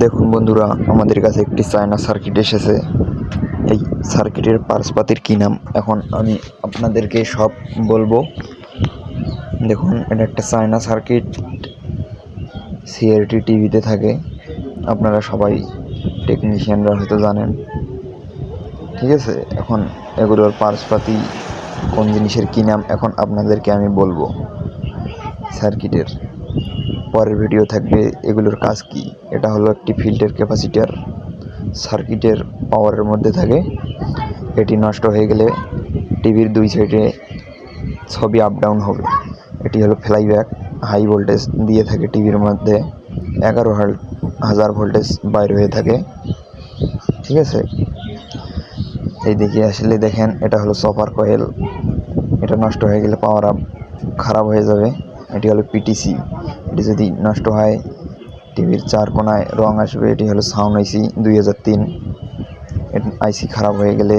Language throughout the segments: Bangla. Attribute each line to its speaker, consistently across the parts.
Speaker 1: দেখুন বন্ধুরা, আমাদের কাছে একটি চায়না সার্কিট এসেছে। এই সার্কিটের পার্টসপাতির কী নাম এখন আমি আপনাদেরকে সব বলবো। দেখুন, এটা একটা চায়না সার্কিট, সিআরটি টিভিতে থাকে। আপনারা সবাই টেকনিশিয়ানরা হয়তো জানেন, ঠিক আছে। এখন এগুলোর পার্টসপাতি কোন জিনিসের কী নাম এখন আপনাদেরকে আমি বলবো। সার্কিটের পরের ভিডিও থাকবে এগুলোর কাজ কি। এটা হলো একটি ফিল্টার ক্যাপাসিটার, সার্কিটের পাওয়ারের মধ্যে থাকে। এটি নষ্ট হয়ে গেলে টিভির দুই সাইডে ছবি আপ ডাউন হবে। এটি হলো ফ্লাইব্যাক, হাই ভোল্টেজ দিয়ে থাকে টিভির মধ্যে, 11,000 ভোল্টেজ বাইর হয়ে থাকে, ঠিক আছে। এই দিকে আসলে দেখেন, এটা হলো সপার কয়েল। এটা নষ্ট হয়ে গেলে পাওয়ার আপ খারাপ হয়ে যাবে। এটি হলো পিটিসি, এটি যদি নষ্ট হয় টিভির চার কোনায় রং আসবে। এটি হলো সাউন্ড আইসি 2003। আইসি খারাপ হয়ে গেলে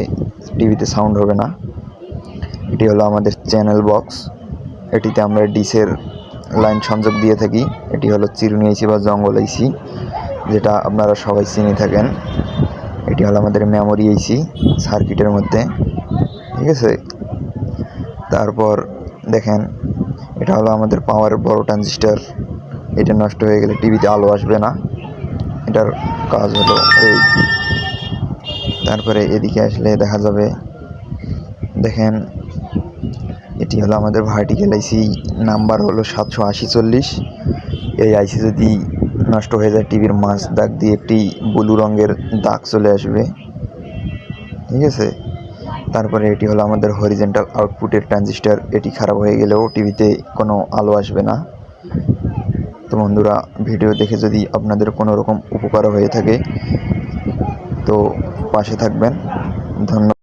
Speaker 1: টিভিতে সাউন্ড হবে না। এটি হলো আমাদের চ্যানেল বক্স, এটিতে আমরা ডিসের লাইন সংযোগ দিয়ে থাকি। এটি হলো চিরুনি আইসি বা জঙ্গল আইসি, যেটা আপনারা সবাই চিনে থাকেন। এটি হলো আমাদের মেমোরি আইসি সার্কিটের মধ্যে, ঠিক আছে। তারপর দেখেন, এটা হলো আমাদের পাওয়ারের বড় ট্রানজিস্টার। এটা নষ্ট হয়ে গেলে টিভিতে আলো আসবে না, এটার কাজ হলো এই। তারপরে এদিকে আসলে দেখা যাবে, দেখেন এটি হলো আমাদের ভার্টিক্যাল আইসি, নাম্বার হলো 78040। এই আইসি যদি নষ্ট হয়ে যায় টিভির মাঝ দাগ দিয়ে একটি ব্লু রঙের দাগ চলে আসবে, ঠিক আছে। তারপরে এটি হলো আমাদের হরিজেন্টাল আউটপুটের ট্রানজিস্টার। এটি খারাপ হয়ে গেলেও টিভিতে কোনো আলো আসবে না। তো বন্ধুরা, ভিডিও দেখে যদি আপনাদের কোনো রকম উপকার হয়ে থাকে তো পাশে থাকবেন। ধন্যবাদ।